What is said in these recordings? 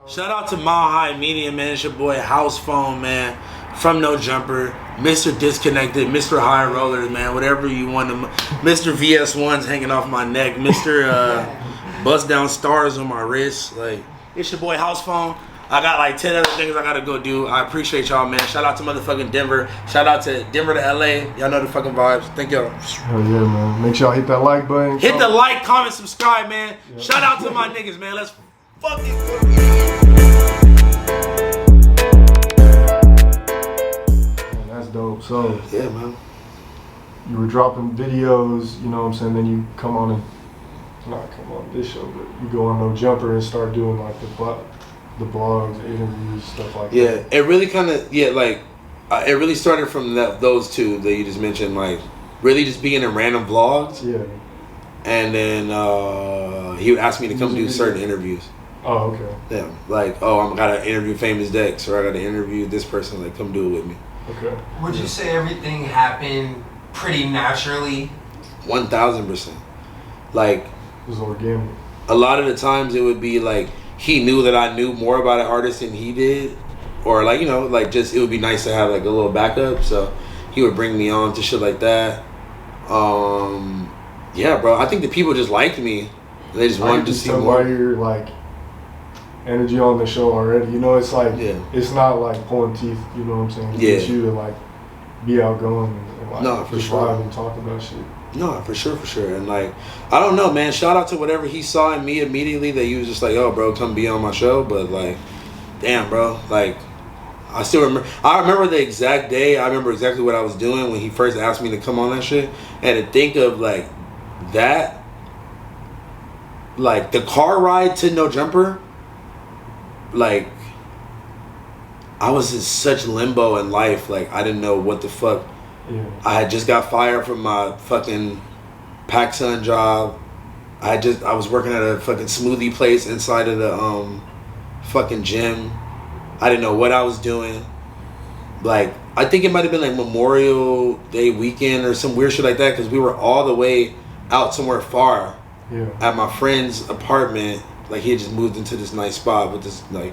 Shout out to Mile High Media, man. It's your boy House Phone, man. From No Jumper, Mr. Disconnected, Mr. High Rollers, man. Whatever you want to. Mr. VS1's hanging off my neck. Mr. Bust Down Stars on my wrist. Like, it's your boy House Phone. I got like 10 other things I gotta go do. I appreciate y'all, man. Shout out to motherfucking Denver. Shout out to Denver to LA. Y'all know the fucking vibes. Thank y'all. Hell yeah, man. Make sure y'all hit that like button. Hit the like, comment, subscribe, man. Yep. Shout out to my niggas, man. Let's fucking go. Man, that's dope. So, yeah, man. You were dropping videos, you know what I'm saying? Then you come on and, not come on this show, but you go on No Jumper and start doing like the blogs, interviews, stuff like that. Yeah, it really kind of, it really started from those two that you just mentioned, like, really just being in random vlogs. Yeah. And then he would ask me to come do certain interviews. Oh, okay. Yeah, like, I gotta interview Famous Dex, or I gotta interview this person, like, come do it with me. Okay. Would you say everything happened pretty naturally? 1000%. Like, it was organic. A lot of the times it would be like, he knew that I knew more about an artist than he did, or like, you know, like, just it would be nice to have like a little backup, so he would bring me on to shit like that. Yeah, bro, I think the people just liked me. They just wanted to see more. By your like energy on the show already, you know, it's like, it's not like pulling teeth, you know what I'm saying? Yeah. It's you to like be outgoing and like no, for just sure. vibe and talk about shit. No, for sure. And like, I don't know, man. Shout out to whatever he saw in me immediately that he was just like, yo, bro, come be on my show. But like, damn, bro. Like, I still remember. I remember the exact day. I remember exactly what I was doing when he first asked me to come on that shit. And to think of like that, like the car ride to No Jumper, like, I was in such limbo in life. Like, I didn't know what the fuck. Yeah. I had just got fired from my fucking PacSun job. I was working at a fucking smoothie place inside of the fucking gym. I didn't know what I was doing. Like, I think it might have been like Memorial Day weekend or some weird shit like that, because we were all the way out somewhere far at my friend's apartment. Like, he had just moved into this nice spot with this like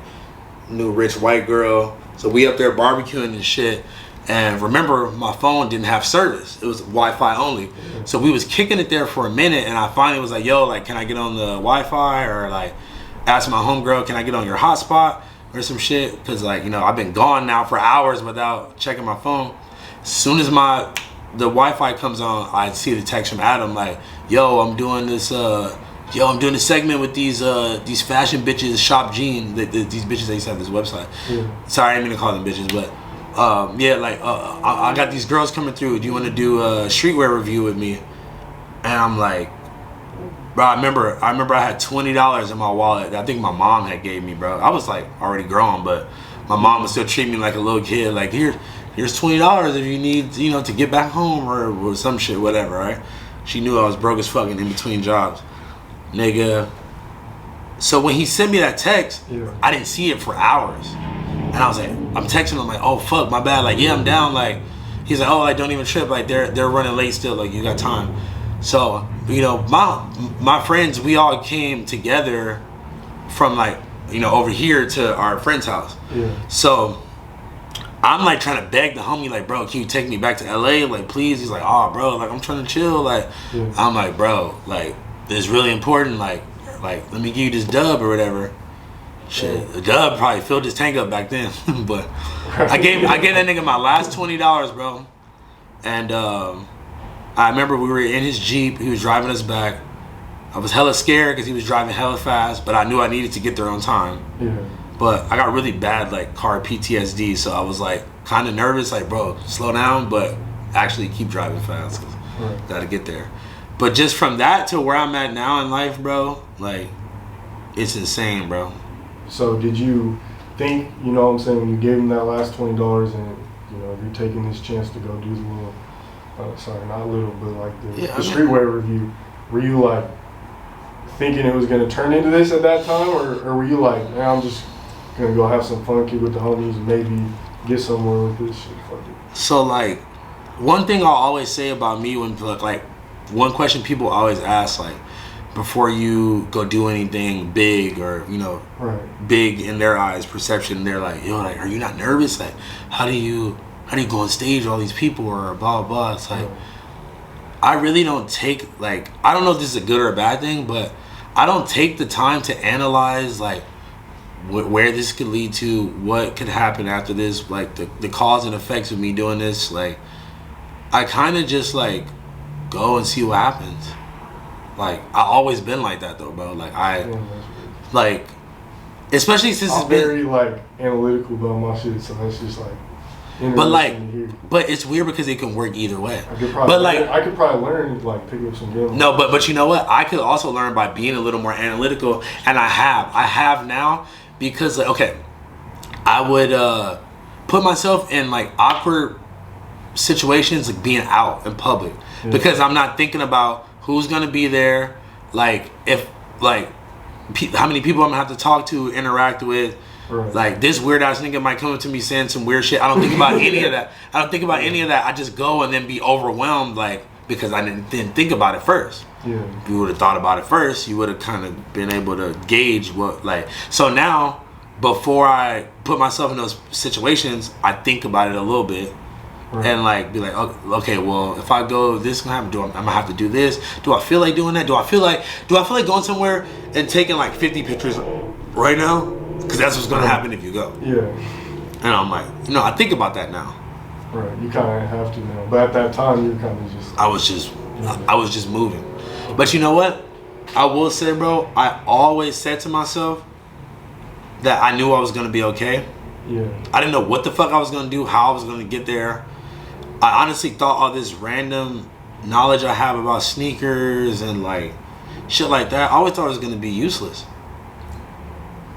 new rich white girl. So we up there barbecuing and shit. And remember, my phone didn't have service. It was Wi-Fi only. So we was kicking it there for a minute, and I finally was like, yo, like, can I get on the Wi-Fi? Or like, ask my homegirl, can I get on your hotspot? Or some shit. Because, like, you know, I've been gone now for hours without checking my phone. As soon as the Wi-Fi comes on, I see the text from Adam, like, yo, I'm doing this segment with these fashion bitches, Shop Jean, these bitches that used to have this website. Yeah. Sorry, I didn't mean to call them bitches, but I got these girls coming through. Do you want to do a streetwear review with me? And I'm like, bro, I remember I had $20 in my wallet that I think my mom had gave me, bro. I was like already grown, but my mom was still treating me like a little kid. Like, here's $20 if you need, you know, to get back home or some shit, whatever, right? She knew I was broke as fucking in between jobs, nigga. So when he sent me that text, I didn't see it for hours. And I was like, I'm texting him like, oh fuck, my bad. Like, yeah, I'm down. Like, he's like, oh, like, don't even trip. Like, they're running late still. Like, you got time. So, you know, my friends, we all came together from like, you know, over here to our friend's house. Yeah. So I'm like trying to beg the homie, like, bro, can you take me back to LA? Like, please. He's like, oh, bro, like, I'm trying to chill. Like, I'm like, bro, like, this is really important. Like, let me give you this dub or whatever. Shit, the dub probably filled his tank up back then, but I gave that nigga my last $20, bro. And I remember we were in his Jeep. He was driving us back. I was hella scared because he was driving hella fast, but I knew I needed to get there on time. Yeah. But I got really bad like car PTSD, so I was like kind of nervous, like, bro, slow down, but actually keep driving fast. Gotta get there. But just from that to where I'm at now in life, bro, like, it's insane, bro. So did you think, you know what I'm saying, when you gave him that last $20 and, you know, you're taking this chance to go do the little, not little, but like the streetwear review, were you like thinking it was going to turn into this at that time, or were you like, man, I'm just going to go have some fun, with the homies and maybe get somewhere with this shit? Fuck it. So like, one thing I'll always say about me when, like, one question people always ask, like, before you go do anything big or big in their eyes, perception. They're like, yo, like, are you not nervous? Like, how do you go on stage with all these people or blah blah blah? It's like, I really don't take, like, I don't know if this is a good or a bad thing, but I don't take the time to analyze like where this could lead to, what could happen after this, like the cause and effects of me doing this. Like, I kind of just like go and see what happens. Like, I always been like that though, bro. Like, like, especially since I'm it's been very like analytical about my shit, so that's just like. But like, but it's weird because it can work either way. I could probably learn, like, pick up some games. No, but you know what? I could also learn by being a little more analytical, and I have now, because like, okay, I would put myself in like awkward situations, like being out in public, because I'm not thinking about who's gonna be there, like if like how many people I'm gonna have to talk to, interact with. Right. Like, this weird ass nigga might come up to me saying some weird shit. I don't think about any of that. I just go and then be overwhelmed, like, because I didn't think about it first. Yeah. If you would have thought about it first, you would have kind of been able to gauge what, like. So now, before I put myself in those situations, I think about it a little bit. Right. And like be like, okay, well, if I go, this is gonna happen. I'm gonna have to do this. Do I feel like doing that? Do I feel like going somewhere and taking like 50 pictures right now? Because that's what's gonna happen if you go. Yeah. And I'm like, I think about that now. Right. You kind of have to now, but at that time, you're kind of just. I was just moving. But you know what? I will say, bro, I always said to myself that I knew I was gonna be okay. Yeah. I didn't know what the fuck I was gonna do, how I was gonna get there. I honestly thought all this random knowledge I have about sneakers and like shit like that, I always thought it was gonna be useless.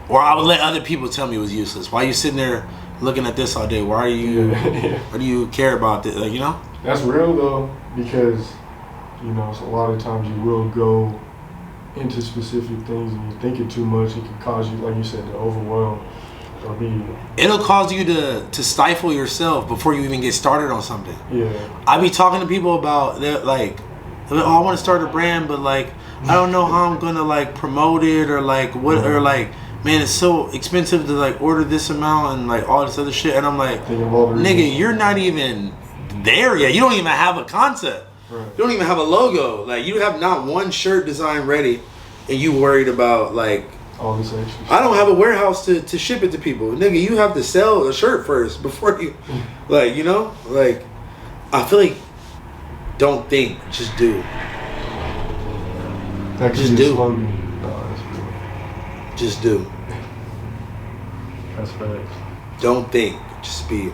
Or I would let other people tell me it was useless. Why are you sitting there looking at this all day? Why are you? Why do you care about this? Like, That's real though, because so a lot of times you will go into specific things and you think it too much. It can cause you, like you said, to overwhelm or be. It'll cause you to stifle yourself before you even get started on something. Yeah. I be talking to people about that, like, oh, I want to start a brand, but like I don't know how I'm gonna like promote it or like what or like. Man, it's so expensive to like order this amount and like all this other shit, and I'm like, nigga, you're not even there yet. You don't even have a concept. Right. You don't even have a logo. Like, you have not one shirt design ready, and you worried about like all this extra shit. I don't have a warehouse to ship it to people, nigga. You have to sell a shirt first before you, like, like, I feel like don't think, just do. Just do. Just do. That's facts. Don't think. Just be.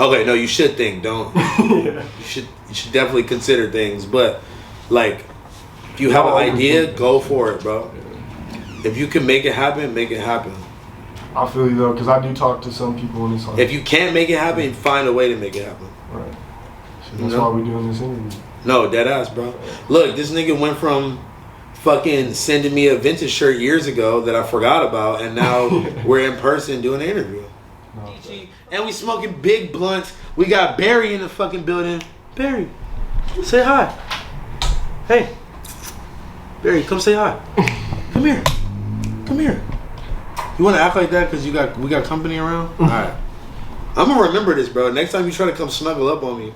Okay, no, you should think. Don't. Yeah. You should definitely consider things, but like, if you have an idea, go for it, bro. Yeah. If you can make it happen, make it happen. I feel you though, because I do talk to some people and it's like, if you can't make it happen, find a way to make it happen. Right. So that's why we're doing this interview. No, dead ass, bro. Look, this nigga went from fucking sending me a vintage shirt years ago that I forgot about, and now we're in person doing an interview. No, and we smoking big blunts. We got Barry in the fucking building. Barry, say hi. Hey, Barry, come say hi. Come here. Come here. You want to act like that because we got company around? All right. I'm gonna remember this, bro. Next time you try to come snuggle up on me,